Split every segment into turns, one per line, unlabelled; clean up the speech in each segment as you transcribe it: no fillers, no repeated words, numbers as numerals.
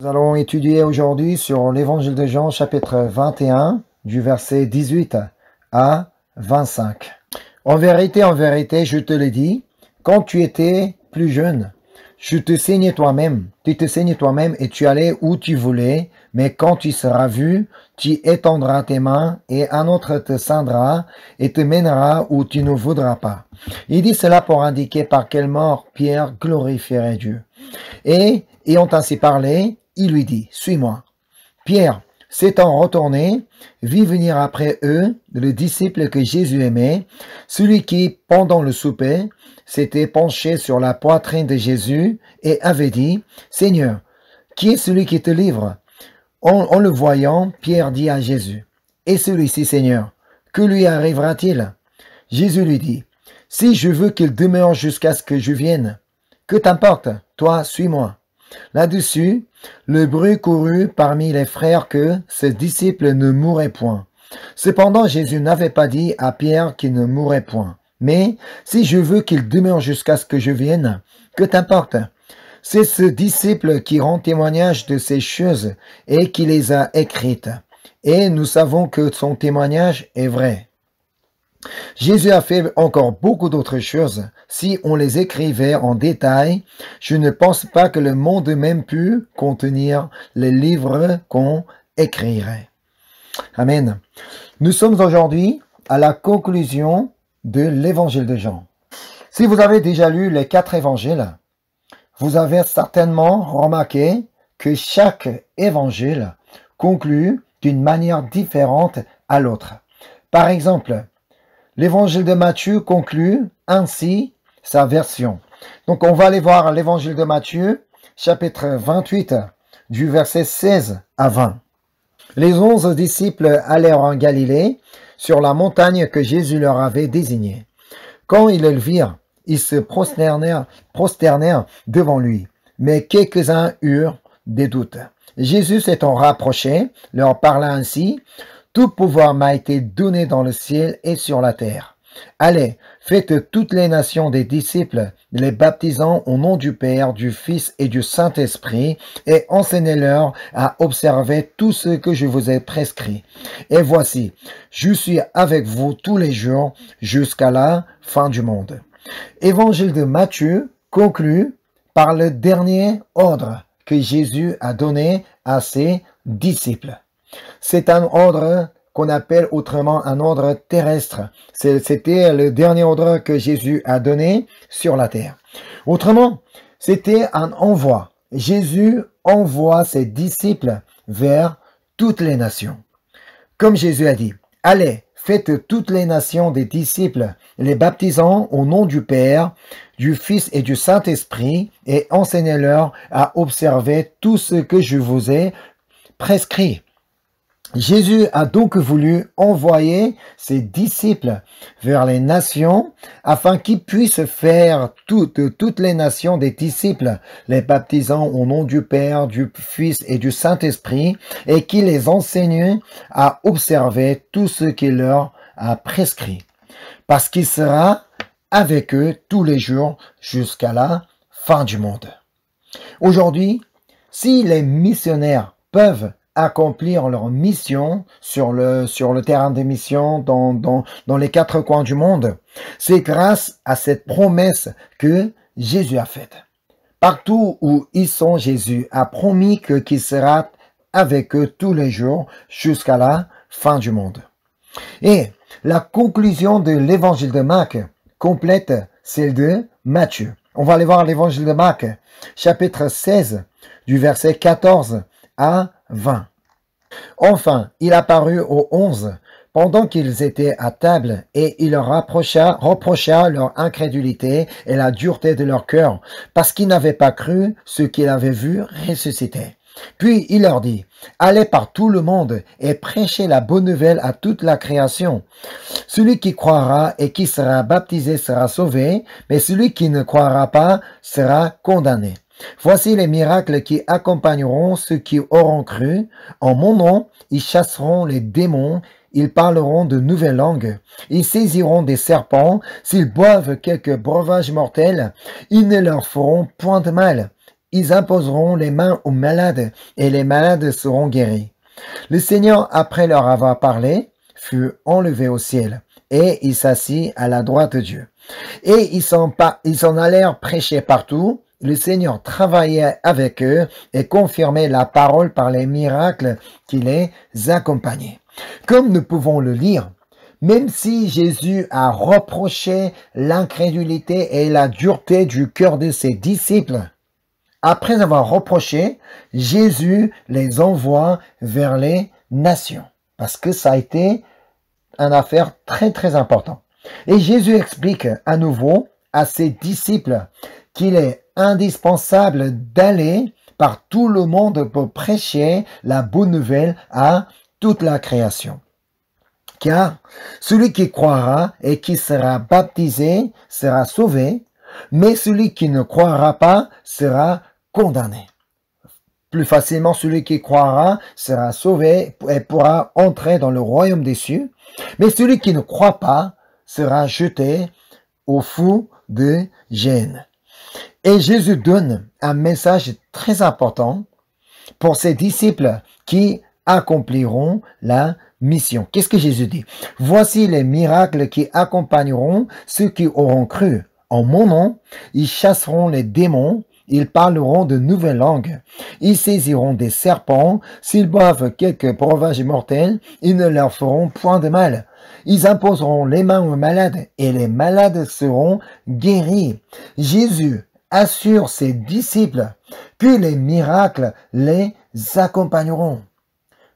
Nous allons étudier aujourd'hui sur l'évangile de Jean, chapitre 21, du verset 18 à 25. En vérité, je te le dis, quand tu étais plus jeune, tu te saignais toi-même et tu allais où tu voulais, mais quand tu seras vu, tu étendras tes mains et un autre te ceindra et te mènera où tu ne voudras pas. Il dit cela pour indiquer par quelle mort Pierre glorifierait Dieu. Et, ayant ainsi parlé, il lui dit, suis-moi. Pierre, s'étant retourné, vit venir après eux le disciple que Jésus aimait, celui qui, pendant le souper, s'était penché sur la poitrine de Jésus et avait dit, Seigneur, qui est celui qui te livre? En le voyant, Pierre dit à Jésus, et celui-ci, Seigneur, que lui arrivera-t-il? Jésus lui dit, si je veux qu'il demeure jusqu'à ce que je vienne, que t'importe, toi, suis-moi. Là-dessus, le bruit courut parmi les frères que ce disciple ne mourrait point. Cependant, Jésus n'avait pas dit à Pierre qu'il ne mourrait point. Mais, si je veux qu'il demeure jusqu'à ce que je vienne, que t'importe? C'est ce disciple qui rend témoignage de ces choses et qui les a écrites. Et nous savons que son témoignage est vrai. Jésus a fait encore beaucoup d'autres choses. Si on les écrivait en détail, je ne pense pas que le monde même pu contenir les livres qu'on écrirait. Amen. Nous sommes aujourd'hui à la conclusion de l'évangile de Jean. Si vous avez déjà lu les 4 évangiles, vous avez certainement remarqué que chaque évangile conclut d'une manière différente à l'autre. Par exemple, l'évangile de Matthieu conclut ainsi sa version. Donc on va aller voir l'évangile de Matthieu, chapitre 28, du verset 16 à 20. Les 11 disciples allèrent en Galilée, sur la montagne que Jésus leur avait désignée. Quand ils le virent, ils se prosternèrent devant lui, mais quelques-uns eurent des doutes. Jésus s'étant rapproché, leur parla ainsi, « Tout pouvoir m'a été donné dans le ciel et sur la terre. Allez, faites toutes les nations des disciples, les baptisant au nom du Père, du Fils et du Saint-Esprit, et enseignez-leur à observer tout ce que je vous ai prescrit. Et voici, je suis avec vous tous les jours jusqu'à la fin du monde. » Évangile de Matthieu conclut par le dernier ordre que Jésus a donné à ses disciples. C'est un ordre qu'on appelle autrement un ordre terrestre. C'était le dernier ordre que Jésus a donné sur la terre. Autrement, c'était un envoi. Jésus envoie ses disciples vers toutes les nations. Comme Jésus a dit, « Allez, faites toutes les nations des disciples, les baptisant au nom du Père, du Fils et du Saint-Esprit, et enseignez-leur à observer tout ce que je vous ai prescrit. » Jésus a donc voulu envoyer ses disciples vers les nations afin qu'ils puissent faire toutes les nations des disciples, les baptisant au nom du Père, du Fils et du Saint-Esprit, et qu'il les enseigne à observer tout ce qu'il leur a prescrit, parce qu'il sera avec eux tous les jours jusqu'à la fin du monde. Aujourd'hui, si les missionnaires peuvent accomplir leur mission sur le terrain des missions dans les 4 coins du monde, c'est grâce à cette promesse que Jésus a faite. Partout où ils sont, Jésus a promis qu'il sera avec eux tous les jours jusqu'à la fin du monde. Et la conclusion de l'évangile de Marc complète celle de Matthieu. On va aller voir l'évangile de Marc, chapitre 16, du verset 14 à 20. Enfin, il apparut aux 11 pendant qu'ils étaient à table et il leur reprocha leur incrédulité et la dureté de leur cœur parce qu'ils n'avaient pas cru ce qu'ils avaient vu ressusciter. Puis il leur dit, « Allez par tout le monde et prêchez la bonne nouvelle à toute la création. Celui qui croira et qui sera baptisé sera sauvé, mais celui qui ne croira pas sera condamné. Voici les miracles qui accompagneront ceux qui auront cru. En mon nom, ils chasseront les démons, ils parleront de nouvelles langues, ils saisiront des serpents, s'ils boivent quelque breuvage mortel, ils ne leur feront point de mal. ils imposeront les mains aux malades et les malades seront guéris. Le Seigneur, après leur avoir parlé, fut enlevé au ciel et il s'assit à la droite de Dieu. Et ils s'en allèrent prêcher partout. Le Seigneur travaillait avec eux et confirmait la parole par les miracles qui les accompagnaient. Comme nous pouvons le lire, même si Jésus a reproché l'incrédulité et la dureté du cœur de ses disciples, après avoir reproché, Jésus les envoie vers les nations. Parce que ça a été une affaire très importante. Et Jésus explique à nouveau à ses disciples qu'il est indispensable d'aller par tout le monde pour prêcher la bonne nouvelle à toute la création. Car celui qui croira et qui sera baptisé sera sauvé, mais celui qui ne croira pas sera condamné. Plus facilement, celui qui croira sera sauvé et pourra entrer dans le royaume des cieux, mais celui qui ne croit pas sera jeté au feu de Géhenne. Et Jésus donne un message très important pour ses disciples qui accompliront la mission. Qu'est-ce que Jésus dit? Voici les miracles qui accompagneront ceux qui auront cru. En mon nom, ils chasseront les démons, ils parleront de nouvelles langues, ils saisiront des serpents, s'ils boivent quelques breuvages mortels, ils ne leur feront point de mal. Ils imposeront les mains aux malades et les malades seront guéris. Jésus assure ses disciples que les miracles les accompagneront.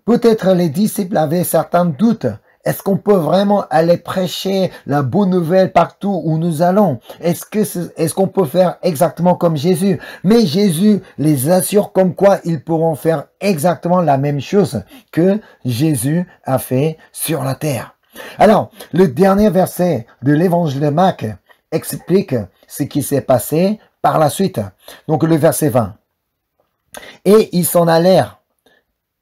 Peut-être les disciples avaient certains doutes. Est-ce qu'on peut vraiment aller prêcher la bonne nouvelle partout où nous allons? Est-ce qu'on peut faire exactement comme Jésus? Mais Jésus les assure comme quoi ils pourront faire exactement la même chose que Jésus a fait sur la terre. Alors, le dernier verset de l'évangile de Marc explique ce qui s'est passé par la suite. Donc le verset 20. Et ils s'en allèrent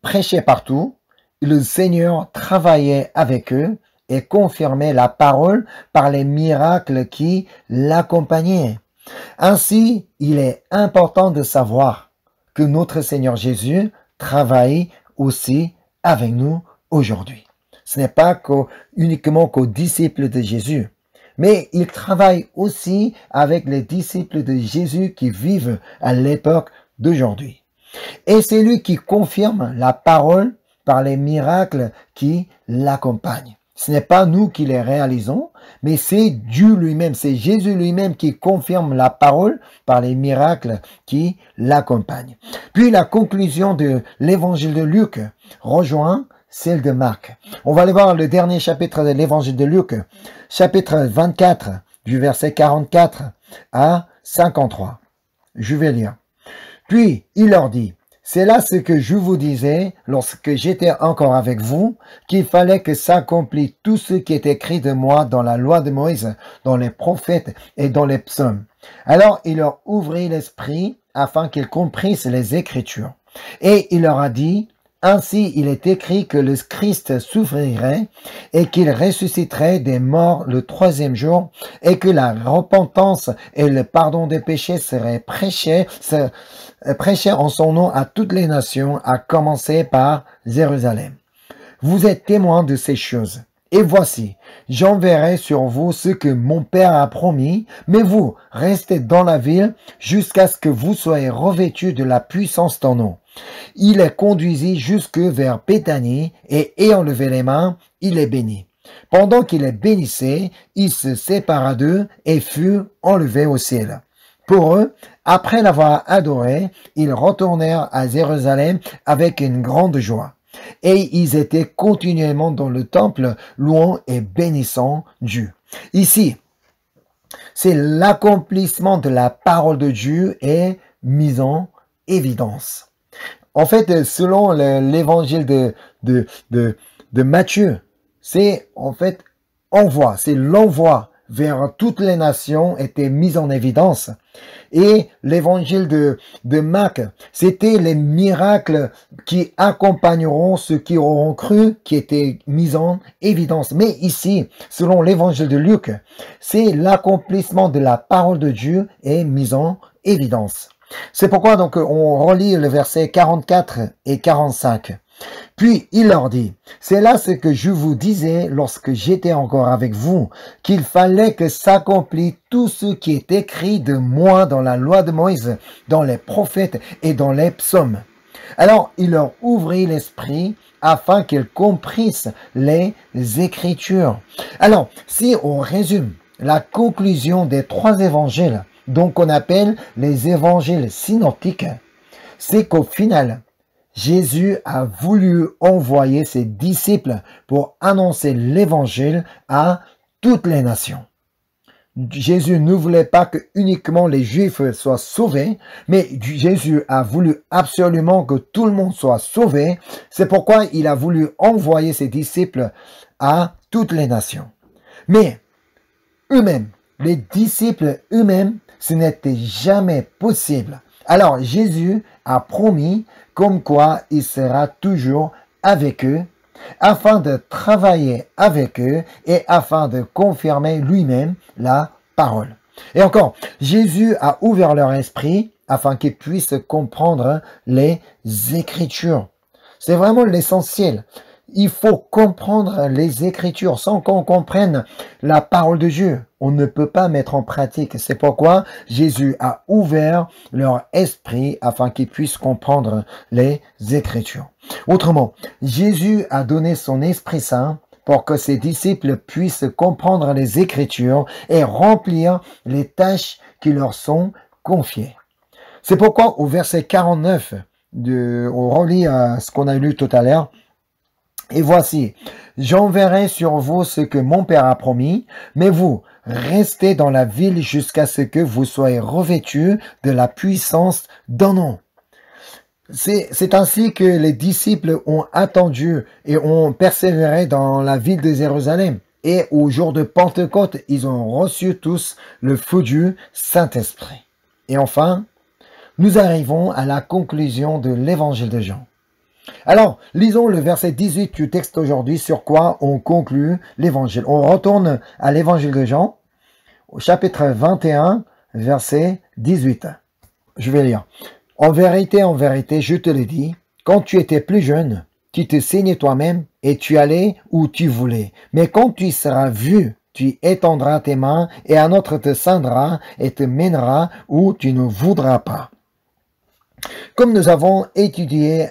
prêcher partout. Le Seigneur travaillait avec eux et confirmait la parole par les miracles qui l'accompagnaient. Ainsi, il est important de savoir que notre Seigneur Jésus travaille aussi avec nous aujourd'hui. Ce n'est pas uniquement qu'aux disciples de Jésus, mais il travaille aussi avec les disciples de Jésus qui vivent à l'époque d'aujourd'hui. Et c'est lui qui confirme la parole par les miracles qui l'accompagnent. Ce n'est pas nous qui les réalisons, mais c'est Dieu lui-même, c'est Jésus lui-même qui confirme la parole par les miracles qui l'accompagnent. Puis la conclusion de l'évangile de Luc rejoint celle de Marc. On va aller voir le dernier chapitre de l'évangile de Luc, chapitre 24, du verset 44 à 53. Je vais lire. Puis il leur dit, c'est là ce que je vous disais lorsque j'étais encore avec vous, qu'il fallait que s'accomplisse tout ce qui est écrit de moi dans la loi de Moïse, dans les prophètes et dans les psaumes. Alors il leur ouvrit l'esprit afin qu'ils comprissent les Écritures. Et il leur a dit, ainsi il est écrit que le Christ souffrirait et qu'il ressusciterait des morts le troisième jour et que la repentance et le pardon des péchés seraient prêchés en son nom à toutes les nations, à commencer par Jérusalem. Vous êtes témoins de ces choses. Et voici, j'enverrai sur vous ce que mon Père a promis, mais vous, restez dans la ville jusqu'à ce que vous soyez revêtus de la puissance d'en haut. Il les conduisit jusque vers Béthanie, et ayant levé les mains, il les bénit. Pendant qu'il les bénissait, il se sépara d'eux et fut enlevé au ciel. Pour eux, après l'avoir adoré, ils retournèrent à Jérusalem avec une grande joie. Et ils étaient continuellement dans le temple, louant et bénissant Dieu. Ici, c'est l'accomplissement de la parole de Dieu est mis en évidence. En fait, selon l'évangile de Matthieu, c'est en fait envoi, c'est l'envoi vers toutes les nations était mis en évidence. Et l'évangile de Marc, c'était les miracles qui accompagneront ceux qui auront cru, qui étaient mis en évidence. Mais ici, selon l'évangile de Luc, c'est l'accomplissement de la parole de Dieu est mis en évidence. C'est pourquoi donc on relit le verset 44 et 45. Puis il leur dit, c'est là ce que je vous disais lorsque j'étais encore avec vous, qu'il fallait que s'accomplisse tout ce qui est écrit de moi dans la loi de Moïse, dans les prophètes et dans les psaumes. Alors il leur ouvrit l'esprit afin qu'ils comprissent les Écritures. Alors, si on résume la conclusion des 3 évangiles, donc on appelle les évangiles synoptiques, c'est qu'au final, Jésus a voulu envoyer ses disciples pour annoncer l'évangile à toutes les nations. Jésus ne voulait pas que uniquement les Juifs soient sauvés, mais Jésus a voulu absolument que tout le monde soit sauvé. C'est pourquoi il a voulu envoyer ses disciples à toutes les nations. Mais eux-mêmes, les disciples eux-mêmes, ce n'était jamais possible. Alors Jésus a promis comme quoi il sera toujours avec eux, afin de travailler avec eux et afin de confirmer lui-même la parole. Et encore, Jésus a ouvert leur esprit afin qu'ils puissent comprendre les Écritures. C'est vraiment l'essentiel. Il faut comprendre les Écritures. Sans qu'on comprenne la parole de Dieu, on ne peut pas mettre en pratique. C'est pourquoi Jésus a ouvert leur esprit afin qu'ils puissent comprendre les Écritures. Autrement, Jésus a donné son Esprit Saint pour que ses disciples puissent comprendre les Écritures et remplir les tâches qui leur sont confiées. C'est pourquoi au verset 49, on relit ce qu'on a lu tout à l'heure, et voici, j'enverrai sur vous ce que mon Père a promis, mais vous, restez dans la ville jusqu'à ce que vous soyez revêtus de la puissance d'un nom. C'est ainsi que les disciples ont attendu et ont persévéré dans la ville de Jérusalem. Et au jour de Pentecôte, ils ont reçu tous le feu du Saint-Esprit. Et enfin, nous arrivons à la conclusion de l'évangile de Jean. Alors, lisons le verset 18 du texte aujourd'hui sur quoi on conclut l'évangile. On retourne à l'évangile de Jean, au chapitre 21, verset 18. Je vais lire. En vérité, je te le dis, quand tu étais plus jeune, tu te saignais toi-même et tu allais où tu voulais. Mais quand tu seras vu, tu étendras tes mains et un autre te ceindra et te mènera où tu ne voudras pas. Comme nous avons étudié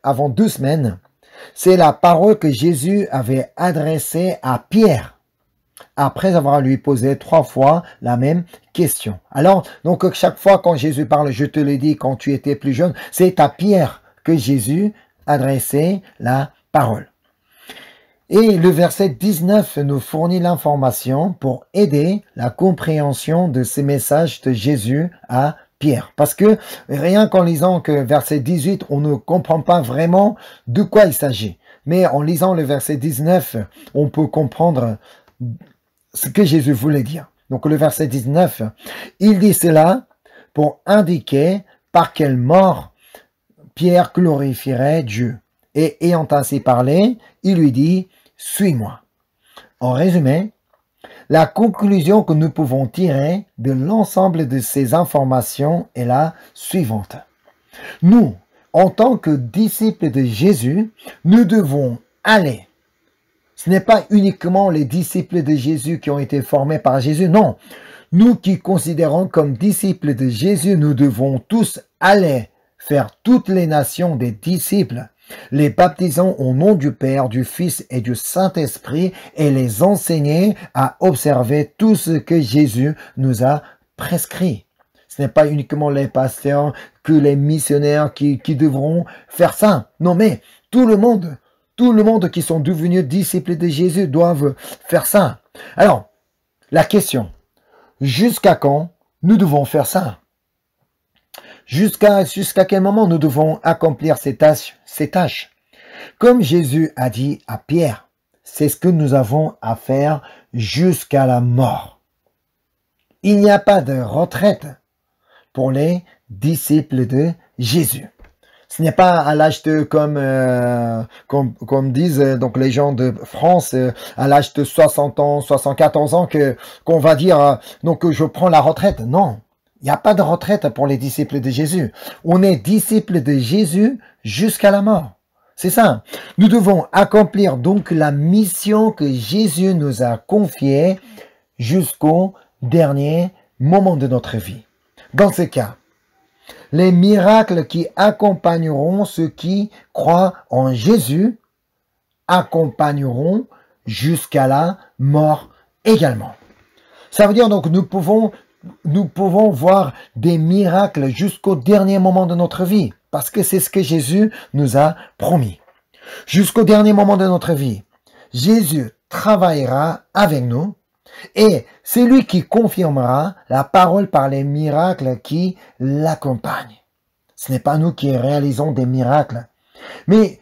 avant 2 semaines, c'est la parole que Jésus avait adressée à Pierre, après avoir lui posé 3 fois la même question. Alors, donc chaque fois quand Jésus parle, je te le dis, quand tu étais plus jeune, c'est à Pierre que Jésus adressait la parole. Et le verset 19 nous fournit l'information pour aider la compréhension de ces messages de Jésus à Pierre. Parce que rien qu'en lisant que verset 18, on ne comprend pas vraiment de quoi il s'agit. Mais en lisant le verset 19, on peut comprendre ce que Jésus voulait dire. Donc le verset 19, il dit cela pour indiquer par quelle mort Pierre glorifierait Dieu. Et ayant ainsi parlé, il lui dit, suis-moi. En résumé, la conclusion que nous pouvons tirer de l'ensemble de ces informations est la suivante. Nous, en tant que disciples de Jésus, nous devons aller. Ce n'est pas uniquement les disciples de Jésus qui ont été formés par Jésus, non. Nous qui considérons comme disciples de Jésus, nous devons tous aller faire toutes les nations des disciples, les baptisant au nom du Père, du Fils et du Saint-Esprit et les enseigner à observer tout ce que Jésus nous a prescrit. Ce n'est pas uniquement les pasteurs, que les missionnaires qui devront faire ça. Non, mais tout le monde qui sont devenus disciples de Jésus doivent faire ça. Alors, la question, jusqu'à quand nous devons faire ça? Jusqu'à quel moment nous devons accomplir ces tâches? Comme Jésus a dit à Pierre, c'est ce que nous avons à faire jusqu'à la mort. Il n'y a pas de retraite pour les disciples de Jésus. Ce n'est pas à l'âge de, comme disent donc les gens de France, à l'âge de 60 ans, 74 ans qu'on va dire donc je prends la retraite. Non. Il n'y a pas de retraite pour les disciples de Jésus. On est disciples de Jésus jusqu'à la mort. C'est ça. Nous devons accomplir donc la mission que Jésus nous a confiée jusqu'au dernier moment de notre vie. Dans ce cas, les miracles qui accompagneront ceux qui croient en Jésus accompagneront jusqu'à la mort également. Ça veut dire donc nous pouvons voir des miracles jusqu'au dernier moment de notre vie, parce que c'est ce que Jésus nous a promis. Jusqu'au dernier moment de notre vie, Jésus travaillera avec nous et c'est lui qui confirmera la parole par les miracles qui l'accompagnent. Ce n'est pas nous qui réalisons des miracles, mais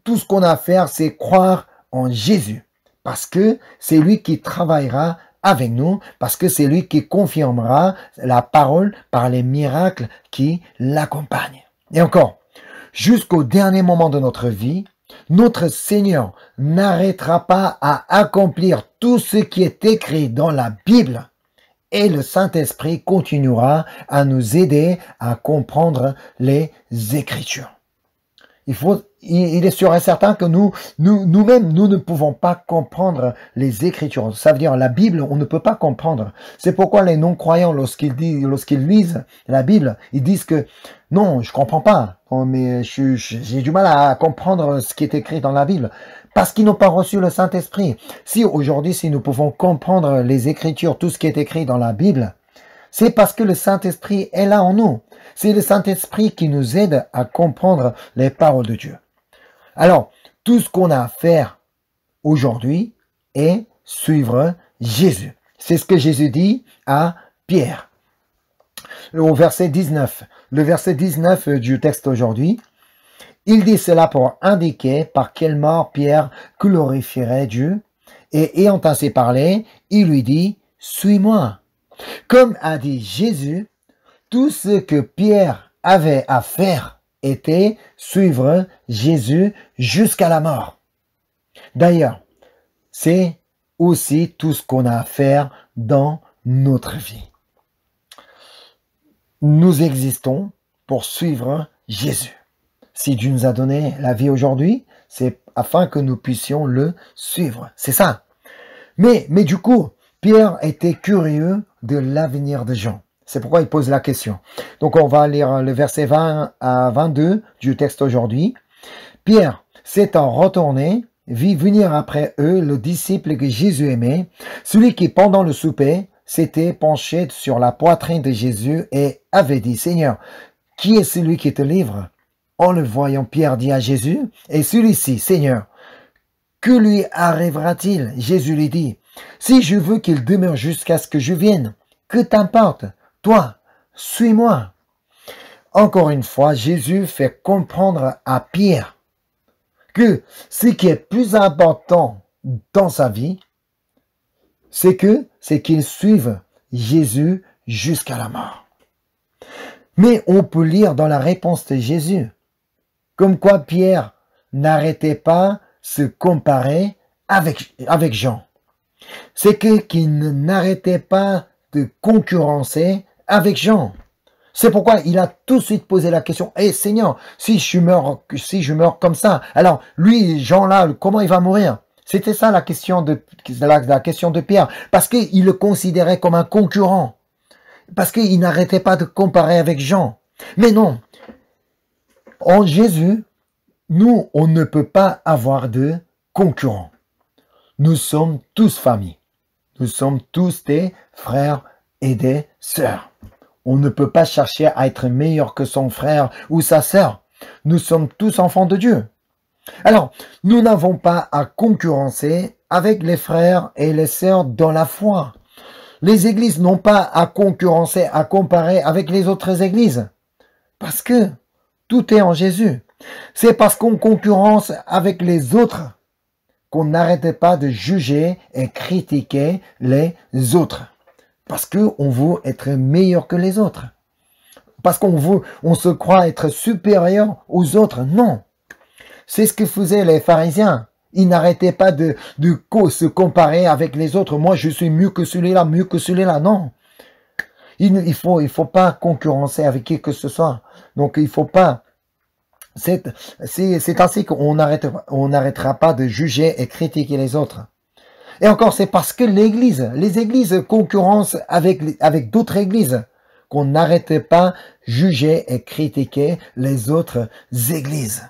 tout ce qu'on a à faire, c'est croire en Jésus, parce que c'est lui qui travaillera avec nous, parce que c'est lui qui confirmera la parole par les miracles qui l'accompagnent. Et encore, jusqu'au dernier moment de notre vie, notre Seigneur n'arrêtera pas à accomplir tout ce qui est écrit dans la Bible et le Saint-Esprit continuera à nous aider à comprendre les Écritures. Il est sûr et certain que nous-mêmes, nous ne pouvons pas comprendre les Écritures. Ça veut dire la Bible, on ne peut pas comprendre. C'est pourquoi les non-croyants, lorsqu'ils lisent la Bible, ils disent que non, je comprends pas, mais j'ai du mal à comprendre ce qui est écrit dans la Bible. Parce qu'ils n'ont pas reçu le Saint-Esprit. Si aujourd'hui, si nous pouvons comprendre les Écritures, tout ce qui est écrit dans la Bible, c'est parce que le Saint-Esprit est là en nous. C'est le Saint-Esprit qui nous aide à comprendre les paroles de Dieu. Alors, tout ce qu'on a à faire aujourd'hui est suivre Jésus. C'est ce que Jésus dit à Pierre. Au verset 19, le verset 19 du texte aujourd'hui, il dit cela pour indiquer par quelle mort Pierre glorifierait Dieu. Et ayant ainsi parlé, il lui dit, « Suis-moi ». Comme a dit Jésus, tout ce que Pierre avait à faire était suivre Jésus jusqu'à la mort. D'ailleurs, c'est aussi tout ce qu'on a à faire dans notre vie. Nous existons pour suivre Jésus. Si Dieu nous a donné la vie aujourd'hui, c'est afin que nous puissions le suivre. C'est ça. Mais du coup, Pierre était curieux de l'avenir de Jean. C'est pourquoi il pose la question. Donc on va lire le verset 20 à 22 du texte aujourd'hui. Pierre, s'étant retourné, vit venir après eux le disciple que Jésus aimait, celui qui pendant le souper s'était penché sur la poitrine de Jésus et avait dit, « Seigneur, qui est celui qui te livre ?» En le voyant, Pierre dit à Jésus, « Et celui-ci, Seigneur, que lui arrivera-t-il » Jésus lui dit, « Si je veux qu'il demeure jusqu'à ce que je vienne, que t'importe, toi, suis-moi. » Encore une fois, Jésus fait comprendre à Pierre que ce qui est plus important dans sa vie, c'est qu'il suive Jésus jusqu'à la mort. Mais on peut lire dans la réponse de Jésus, comme quoi Pierre n'arrêtait pas se comparer avec Jean. C'est qu'il n'arrêtait pas de concurrencer avec Jean. C'est pourquoi il a tout de suite posé la question, « Eh Seigneur, si je meurs comme ça, alors lui, Jean-là, comment il va mourir ?» C'était ça la question de Pierre, parce qu'il le considérait comme un concurrent, parce qu'il n'arrêtait pas de comparer avec Jean. Mais non, en Jésus, nous, on ne peut pas avoir de concurrents. Nous sommes tous famille. Nous sommes tous des frères et des sœurs. On ne peut pas chercher à être meilleur que son frère ou sa sœur. Nous sommes tous enfants de Dieu. Alors, nous n'avons pas à concurrencer avec les frères et les sœurs dans la foi. Les églises n'ont pas à concurrencer, à comparer avec les autres églises. Parce que tout est en Jésus. C'est parce qu'on concurrence avec les autres qu'on n'arrête pas de juger et critiquer les autres. Parce qu'on veut être meilleur que les autres. Parce on se croit être supérieur aux autres. Non. C'est ce que faisaient les pharisiens. Ils n'arrêtaient pas de se comparer avec les autres. Moi, je suis mieux que celui-là, mieux que celui-là. Non. Il faut pas concurrencer avec qui que ce soit. Donc, il faut pas. C'est ainsi qu'on n'arrêtera pas de juger et critiquer les autres. Et encore, c'est parce que les églises concurrencent avec d'autres églises qu'on n'arrête pas juger et critiquer les autres églises.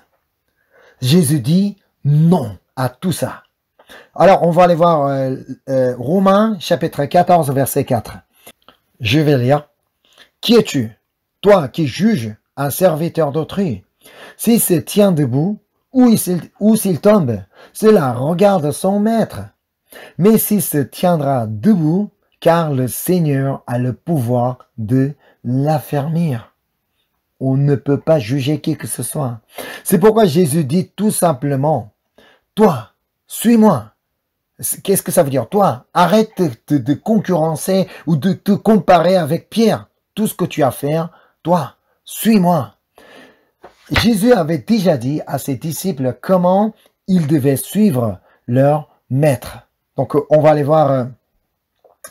Jésus dit non à tout ça. Alors, on va aller voir Romains chapitre 14, verset 4. Je vais lire. Qui es-tu, toi qui juges un serviteur d'autrui? S'il se tient debout ou s'il tombe, cela regarde son maître. Mais s'il se tiendra debout, car le Seigneur a le pouvoir de l'affermir. On ne peut pas juger qui que ce soit. C'est pourquoi Jésus dit tout simplement, toi, suis-moi. Qu'est-ce que ça veut dire? Toi, arrête de concurrencer ou de te comparer avec Pierre. Tout ce que tu as à faire, toi, suis-moi. Jésus avait déjà dit à ses disciples comment ils devaient suivre leur maître. Donc, on va aller voir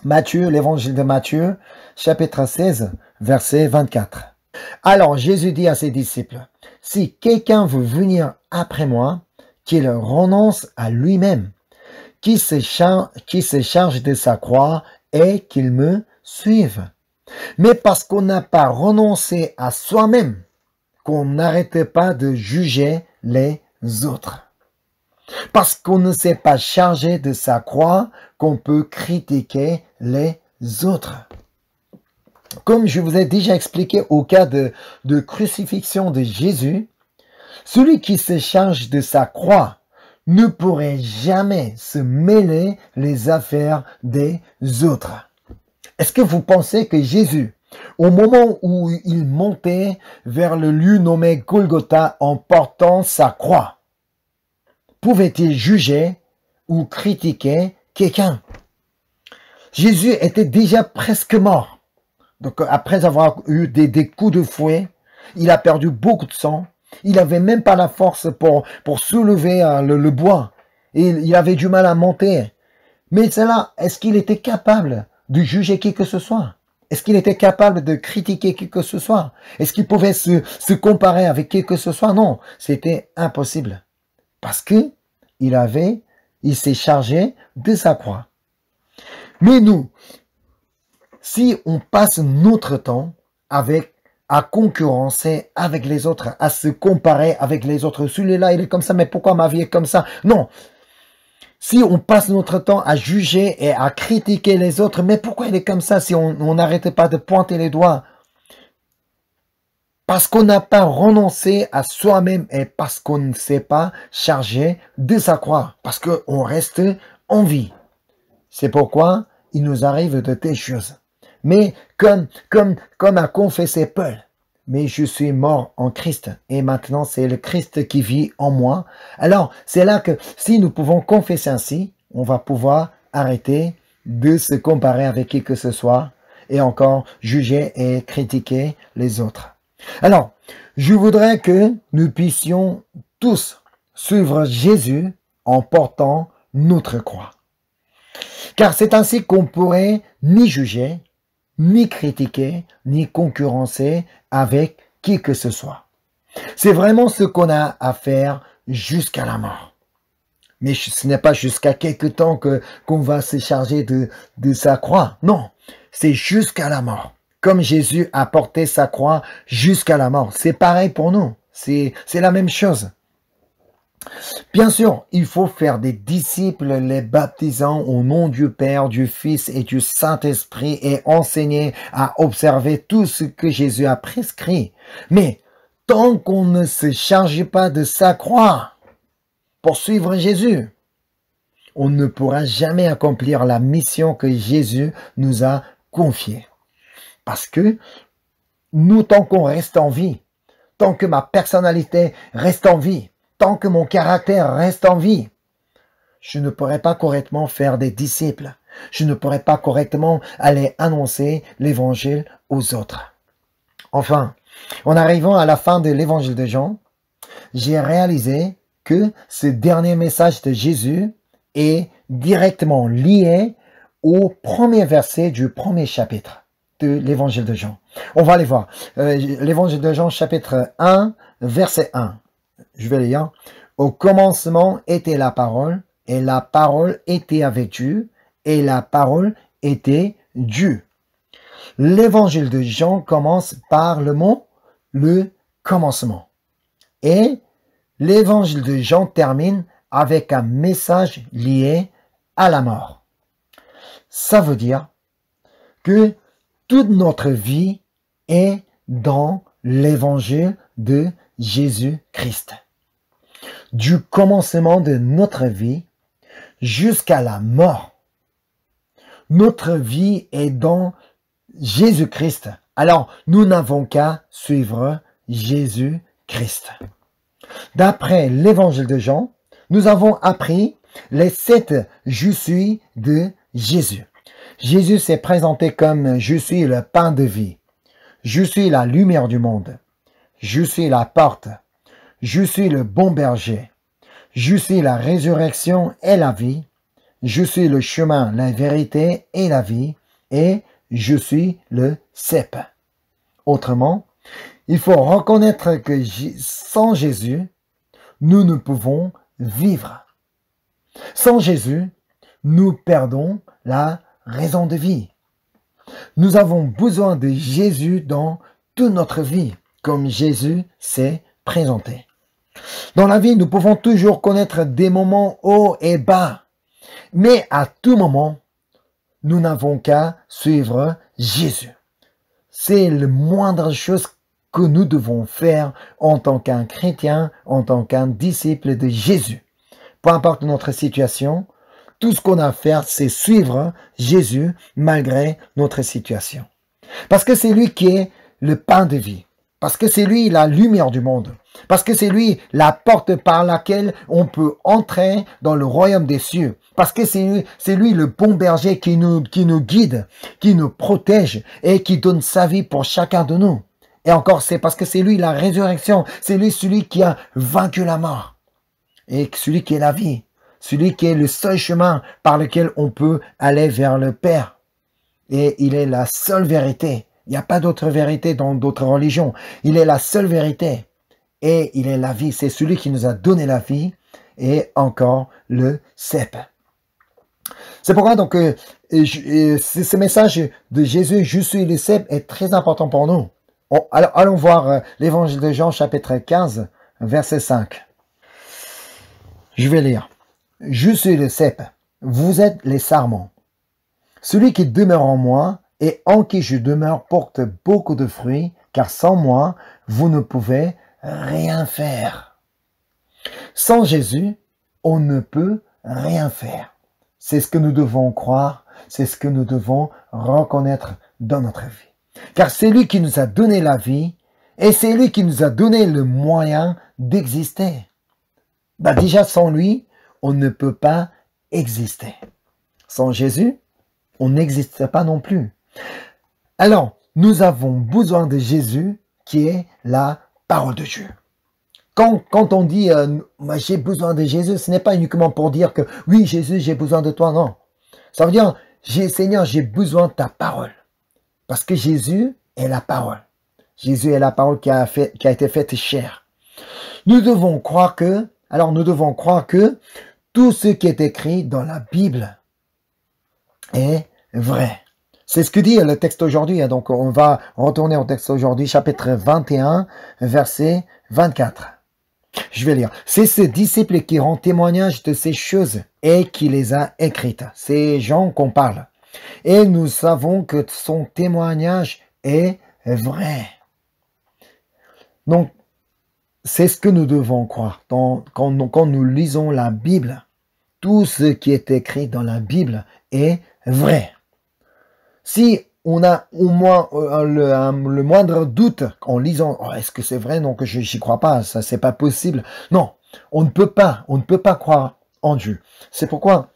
Matthieu, l'évangile de Matthieu, chapitre 16, verset 24. Alors, Jésus dit à ses disciples, « Si quelqu'un veut venir après moi, qu'il renonce à lui-même, qui se charge de sa croix et qu'il me suive. Mais parce qu'on n'a pas renoncé à soi-même, qu'on n'arrête pas de juger les autres. Parce qu'on ne s'est pas chargé de sa croix, qu'on peut critiquer les autres. Comme je vous ai déjà expliqué au cas de crucifixion de Jésus, celui qui se charge de sa croix ne pourrait jamais se mêler les affaires des autres. Est-ce que vous pensez que Jésus, au moment où il montait vers le lieu nommé Golgotha en portant sa croix, pouvait-il juger ou critiquer quelqu'un? Jésus était déjà presque mort. Donc après avoir eu des coups de fouet, il a perdu beaucoup de sang. Il n'avait même pas la force pour soulever le bois. Et il avait du mal à monter. Mais cela, est-ce qu'il était capable de juger qui que ce soit? Est-ce qu'il était capable de critiquer qui que ce soit? Est-ce qu'il pouvait se comparer avec qui que ce soit? Non, c'était impossible. Parce que il s'est chargé de sa croix. Mais nous, si on passe notre temps à concurrencer avec les autres, à se comparer avec les autres. Celui-là, il est comme ça, mais pourquoi ma vie est comme ça? Non. Si on passe notre temps à juger et à critiquer les autres, mais pourquoi il est comme ça si on n'arrête pas de pointer les doigts? Parce qu'on n'a pas renoncé à soi-même et parce qu'on ne s'est pas chargé de sa croix. Parce qu'on reste en vie. C'est pourquoi il nous arrive de telles choses. Mais comme a confessé Paul, mais je suis mort en Christ et maintenant c'est le Christ qui vit en moi. Alors c'est là que si nous pouvons confesser ainsi, on va pouvoir arrêter de se comparer avec qui que ce soit et encore juger et critiquer les autres. Alors, je voudrais que nous puissions tous suivre Jésus en portant notre croix. Car c'est ainsi qu'on pourrait ni juger, ni critiquer, ni concurrencer avec qui que ce soit. C'est vraiment ce qu'on a à faire jusqu'à la mort. Mais ce n'est pas jusqu'à quelque temps qu'on va se charger de sa croix. Non, c'est jusqu'à la mort. Comme Jésus a porté sa croix jusqu'à la mort. C'est pareil pour nous. C'est la même chose. Bien sûr, il faut faire des disciples, les baptisant au nom du Père, du Fils et du Saint-Esprit et enseigner à observer tout ce que Jésus a prescrit. Mais tant qu'on ne se charge pas de sa croix pour suivre Jésus, on ne pourra jamais accomplir la mission que Jésus nous a confiée. Parce que nous, tant qu'on reste en vie, tant que ma personnalité reste en vie, tant que mon caractère reste en vie, je ne pourrai pas correctement faire des disciples. Je ne pourrai pas correctement aller annoncer l'évangile aux autres. Enfin, en arrivant à la fin de l'évangile de Jean, j'ai réalisé que ce dernier message de Jésus est directement lié au premier verset du premier chapitre, de l'évangile de Jean. On va aller voir. L'évangile de Jean, chapitre 1, verset 1. Je vais lire. Au commencement était la parole, et la parole était avec Dieu, et la parole était Dieu. L'évangile de Jean commence par le mot, le commencement. Et l'évangile de Jean termine avec un message lié à la mort. Ça veut dire que toute notre vie est dans l'évangile de Jésus-Christ. Du commencement de notre vie jusqu'à la mort. Notre vie est dans Jésus-Christ. Alors, nous n'avons qu'à suivre Jésus-Christ. D'après l'évangile de Jean, nous avons appris les 7 « je suis » de Jésus. Jésus s'est présenté comme « je suis le pain de vie »,« je suis la lumière du monde »,« je suis la porte »,« je suis le bon berger »,« je suis la résurrection et la vie »,« je suis le chemin, la vérité et la vie » et « je suis le cep ». Autrement, il faut reconnaître que sans Jésus, nous ne pouvons vivre. Sans Jésus, nous perdons la raison de vie. Nous avons besoin de Jésus dans toute notre vie, comme Jésus s'est présenté. Dans la vie, nous pouvons toujours connaître des moments hauts et bas, mais à tout moment, nous n'avons qu'à suivre Jésus. C'est la moindre chose que nous devons faire en tant qu'un chrétien, en tant qu'un disciple de Jésus. Peu importe notre situation, tout ce qu'on a à faire, c'est suivre Jésus malgré notre situation. Parce que c'est lui qui est le pain de vie. Parce que c'est lui la lumière du monde. Parce que c'est lui la porte par laquelle on peut entrer dans le royaume des cieux. Parce que c'est lui le bon berger qui nous guide, qui nous protège et qui donne sa vie pour chacun de nous. Et encore, c'est parce que c'est lui la résurrection. C'est lui celui qui a vaincu la mort. Et celui qui est la vie. Celui qui est le seul chemin par lequel on peut aller vers le Père. Et il est la seule vérité. Il n'y a pas d'autre vérité dans d'autres religions. Il est la seule vérité. Et il est la vie. C'est celui qui nous a donné la vie. Et encore le cep. C'est pourquoi donc ce message de Jésus, je suis le cep, est très important pour nous. Alors, allons voir l'évangile de Jean, chapitre 15, verset 5. Je vais lire. Je suis le cep, vous êtes les sarments. Celui qui demeure en moi et en qui je demeure porte beaucoup de fruits, car sans moi, vous ne pouvez rien faire. Sans Jésus, on ne peut rien faire. C'est ce que nous devons croire, c'est ce que nous devons reconnaître dans notre vie. Car c'est lui qui nous a donné la vie et c'est lui qui nous a donné le moyen d'exister. Déjà, sans lui, on ne peut pas exister. Sans Jésus, on n'existe pas non plus. Alors, nous avons besoin de Jésus qui est la parole de Dieu. Quand on dit j'ai besoin de Jésus, ce n'est pas uniquement pour dire que oui, Jésus, j'ai besoin de toi, non. Ça veut dire, Seigneur, j'ai besoin de ta parole. Parce que Jésus est la parole. Jésus est la parole qui a été faite chair. Nous devons croire que tout ce qui est écrit dans la Bible est vrai. C'est ce que dit le texte aujourd'hui. Donc, on va retourner au texte aujourd'hui, chapitre 21, verset 24. Je vais lire. C'est ce disciple qui rend témoignage de ces choses et qui les a écrites. C'est Jean qu'on parle. Et nous savons que son témoignage est vrai. Donc, c'est ce que nous devons croire. Quand nous lisons la Bible, tout ce qui est écrit dans la Bible est vrai. Si on a au moins le moindre doute en lisant, est-ce que c'est vrai? Non, que j'y crois pas, ça c'est pas possible. Non, on ne peut pas croire en Dieu. C'est pourquoi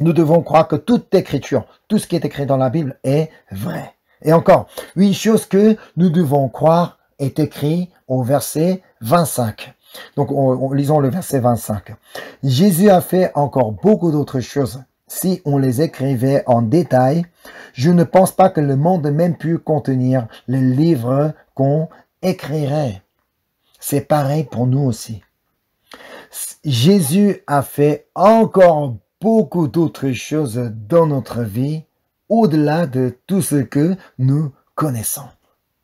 nous devons croire que toute écriture, tout ce qui est écrit dans la Bible est vrai. Et encore, une chose que nous devons croire est écrit au verset 25. Donc, lisons le verset 25. Jésus a fait encore beaucoup d'autres choses si on les écrivait en détail, je ne pense pas que le monde même pu contenir les livres qu'on écrirait. C'est pareil pour nous aussi. Jésus a fait encore beaucoup d'autres choses dans notre vie, au-delà de tout ce que nous connaissons.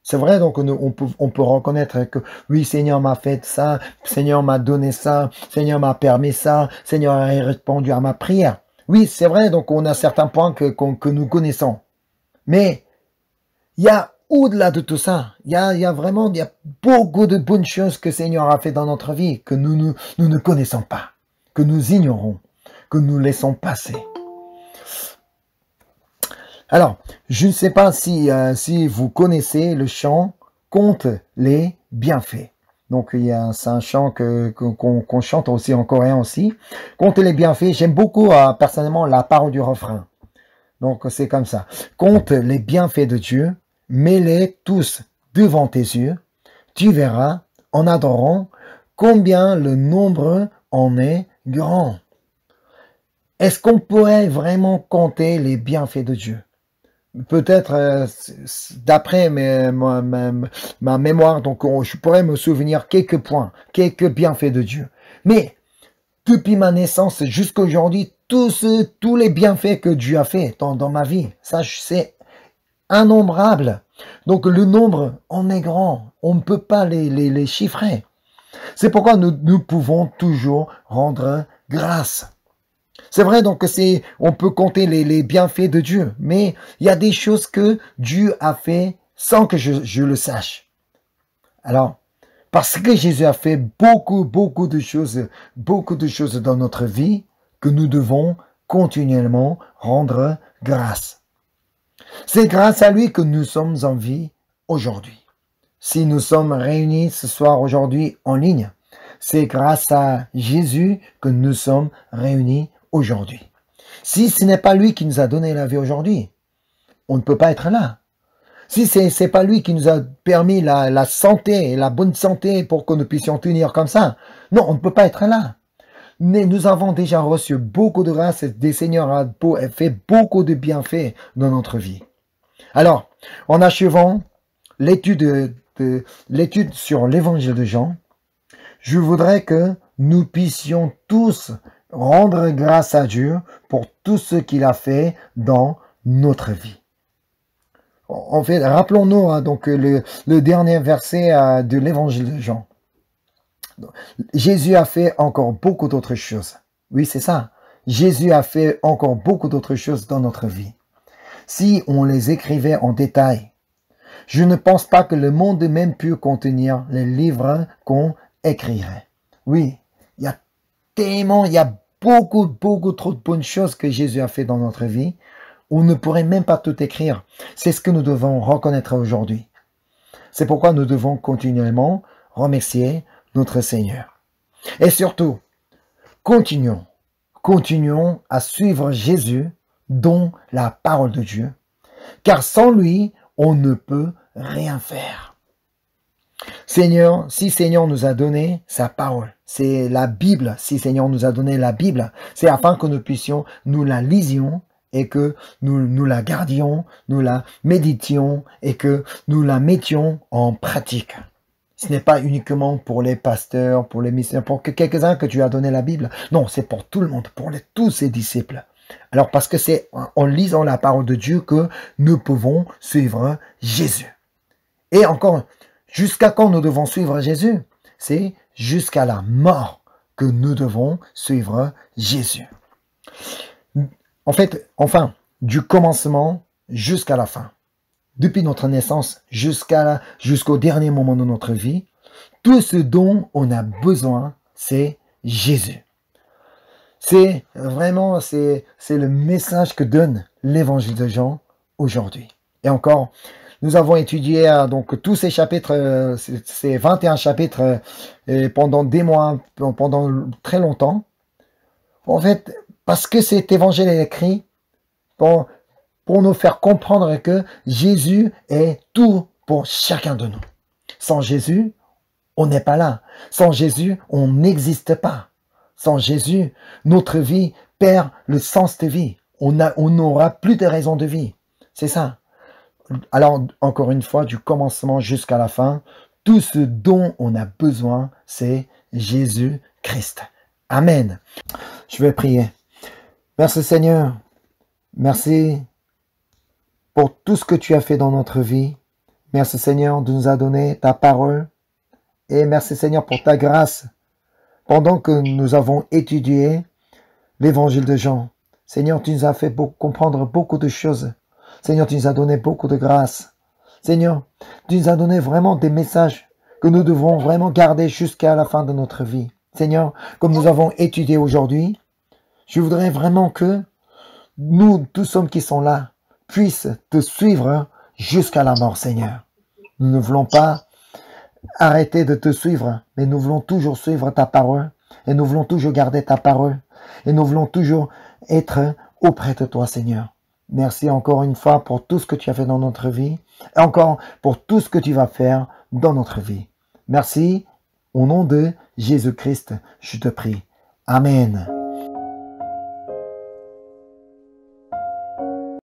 C'est vrai, donc on peut reconnaître que oui, Seigneur m'a fait ça, Seigneur m'a donné ça, Seigneur m'a permis ça, Seigneur a répondu à ma prière. Oui, c'est vrai, donc on a certains points que nous connaissons. Mais il y a au-delà de tout ça, il y a beaucoup de bonnes choses que Seigneur a fait dans notre vie, que nous ne connaissons pas, que nous ignorons, que nous laissons passer. Alors, je ne sais pas si vous connaissez le chant « Compte les bienfaits ». Donc, c'est un chant qu'on chante aussi en coréen aussi. « Compte les bienfaits ». J'aime beaucoup, personnellement, la parole du refrain. Donc, c'est comme ça. « Compte les bienfaits de Dieu, mets-les tous devant tes yeux. Tu verras, en adorant, combien le nombre en est grand. » Est-ce qu'on pourrait vraiment compter les bienfaits de Dieu? Peut-être, d'après ma mémoire, donc je pourrais me souvenir quelques points, quelques bienfaits de Dieu. Mais, depuis ma naissance jusqu'à aujourd'hui, tous les bienfaits que Dieu a fait dans ma vie, ça c'est innombrable. Donc le nombre en est grand, on ne peut pas les chiffrer. C'est pourquoi nous pouvons toujours rendre grâce. C'est vrai, donc on peut compter les bienfaits de Dieu, mais il y a des choses que Dieu a fait sans que je le sache. Alors, parce que Jésus a fait beaucoup de choses dans notre vie, que nous devons continuellement rendre grâce. C'est grâce à lui que nous sommes en vie aujourd'hui. Si nous sommes réunis ce soir aujourd'hui en ligne, c'est grâce à Jésus que nous sommes réunis aujourd'hui. Si ce n'est pas lui qui nous a donné la vie aujourd'hui, on ne peut pas être là. Si c'est pas lui qui nous a permis la santé, la bonne santé pour que nous puissions tenir comme ça, non, on ne peut pas être là. Mais nous avons déjà reçu beaucoup de grâce et des Seigneurs ont fait beaucoup de bienfaits dans notre vie. Alors, en achevant l'étude sur l'évangile de Jean, je voudrais que nous puissions tous rendre grâce à Dieu pour tout ce qu'il a fait dans notre vie. En fait, rappelons-nous donc le dernier verset de l'évangile de Jean. Jésus a fait encore beaucoup d'autres choses. Oui, c'est ça. Jésus a fait encore beaucoup d'autres choses dans notre vie. Si on les écrivait en détail, je ne pense pas que le monde même pu contenir les livres qu'on écrirait. Oui, il y a beaucoup trop de bonnes choses que Jésus a fait dans notre vie. On ne pourrait même pas tout écrire. C'est ce que nous devons reconnaître aujourd'hui. C'est pourquoi nous devons continuellement remercier notre Seigneur. Et surtout, continuons à suivre Jésus dans la parole de Dieu, car sans lui, on ne peut rien faire. Seigneur, si Seigneur nous a donné sa parole, c'est la Bible, si Seigneur nous a donné la Bible, c'est afin que nous puissions, nous la lisions et que nous la gardions, nous la méditions et que nous la mettions en pratique. Ce n'est pas uniquement pour les pasteurs, pour les missionnaires, pour quelques-uns que tu as donné la Bible. Non, c'est pour tout le monde, pour tous ses disciples. Alors parce que c'est en lisant la parole de Dieu que nous pouvons suivre Jésus. Et encore, jusqu'à quand nous devons suivre Jésus? C'est jusqu'à la mort que nous devons suivre Jésus. En fait, enfin, du commencement jusqu'à la fin. Depuis notre naissance jusqu'au dernier moment de notre vie, tout ce dont on a besoin, c'est Jésus. C'est vraiment, c'est le message que donne l'évangile de Jean aujourd'hui. Et encore, nous avons étudié donc tous ces chapitres, ces 21 chapitres pendant des mois, pendant très longtemps. En fait, parce que cet évangile est écrit pour nous faire comprendre que Jésus est tout pour chacun de nous. Sans Jésus, on n'est pas là. Sans Jésus, on n'existe pas. Sans Jésus, notre vie perd le sens de vie. On n'aura plus de raison de vie. C'est ça. Alors, encore une fois, du commencement jusqu'à la fin, tout ce dont on a besoin, c'est Jésus-Christ. Amen. Je vais prier. Merci Seigneur. Merci pour tout ce que tu as fait dans notre vie. Merci Seigneur de nous a donné ta parole. Et merci Seigneur pour ta grâce. Pendant que nous avons étudié l'évangile de Jean, Seigneur, tu nous as fait comprendre beaucoup de choses. Seigneur, tu nous as donné beaucoup de grâce. Seigneur, tu nous as donné vraiment des messages que nous devrons vraiment garder jusqu'à la fin de notre vie. Seigneur, comme nous avons étudié aujourd'hui, je voudrais vraiment que nous, tous hommes qui sont là, puissent te suivre jusqu'à la mort, Seigneur. Nous ne voulons pas arrêter de te suivre, mais nous voulons toujours suivre ta parole, et nous voulons toujours garder ta parole, et nous voulons toujours être auprès de toi, Seigneur. Merci encore une fois pour tout ce que tu as fait dans notre vie, et encore pour tout ce que tu vas faire dans notre vie. Merci, au nom de Jésus-Christ, je te prie. Amen.